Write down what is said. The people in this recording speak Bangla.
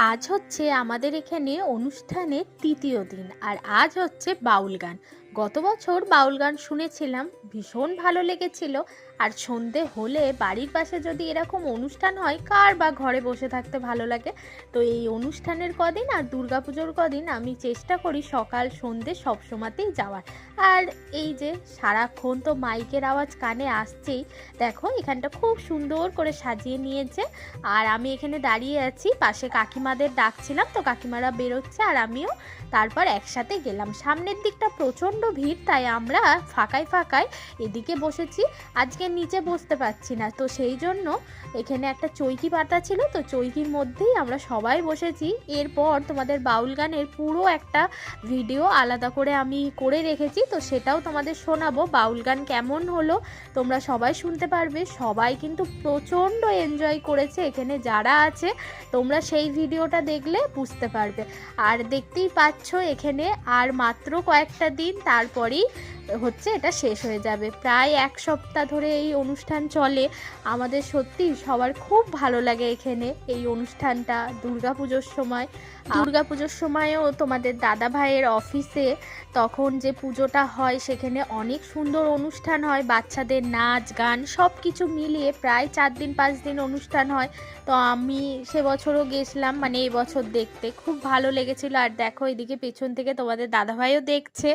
আজ হচ্ছে আমাদের এখানে অনুষ্ঠানের তৃতীয় দিন। আর আজ হচ্ছে বাউল গান। গত বছর বাউল গান শুনেছিলাম, ভীষণ ভালো লেগেছিল। আর সন্ধে হলে বাড়ির পাশে যদি এরকম অনুষ্ঠান হয়, কার বা ঘরে বসে থাকতে ভালো লাগে। তো এই অনুষ্ঠানের কদিন আর দুর্গাপুজোর কদিন আমি চেষ্টা করি সকাল সন্ধে সব সময়তেই যাওয়ার। আর এই যে সারাক্ষণ তো মাইকের আওয়াজ কানে আসছেই। দেখো এখানটা খুব সুন্দর করে সাজিয়ে নিয়েছে। আর আমি এখানে দাঁড়িয়ে আছি, পাশে কাকিমাদের ডাকছিলাম, তো কাকিমারা বেরোচ্ছে আর আমিও তারপর একসাথে গেলাম। সামনের দিকটা প্রচণ্ড ভিড়, তাই আমরা ফাঁকায় ফাঁকায় এদিকে বসেছি। আজকে নিচে বসতে পারছি না, তো সেই জন্য এখানে একটা চৌকি পাতা ছিল, তো চৌকির মধ্যেই আমরা সবাই বসেছি। এরপর তোমাদের বাউল গানের পুরো একটা ভিডিও আলাদা করে আমি করে রেখেছি, তো সেটাও তোমাদের শোনাবো। বাউল গান কেমন হলো তোমরা সবাই শুনতে পারবে। সবাই কিন্তু প্রচণ্ড এনজয় করেছে এখানে যারা আছে, তোমরা সেই ভিডিওটা দেখলে বুঝতে পারবে। আর দেখতেই পাচ্ছ এখানে আর মাত্র কয়েকটা দিন, তারপরেই হচ্ছে এটা শেষ হয়ে যাবে। প্রায় এক সপ্তাহ ধরে এই অনুষ্ঠান চলে। আমাদের সত্যি সবার খুব ভালো লাগে এখানে এই অনুষ্ঠানটা দুর্গাপুজোর সময়। দুর্গাপুজোর সময়ও তোমাদের দাদা ভাইয়ের অফিসে তখন যে পুজোটা হয় সেখানে অনেক সুন্দর অনুষ্ঠান হয়, বাচ্চাদের নাচ গান সব কিছু মিলিয়ে প্রায় 4 দিন 5 দিন অনুষ্ঠান হয়। তো আমি সে বছরও গেছিলাম, মানে এবছর দেখতে খুব ভালো লেগেছিল। আর দেখো এদিকে পেছন থেকে তোমাদের দাদাভাইও দেখছে।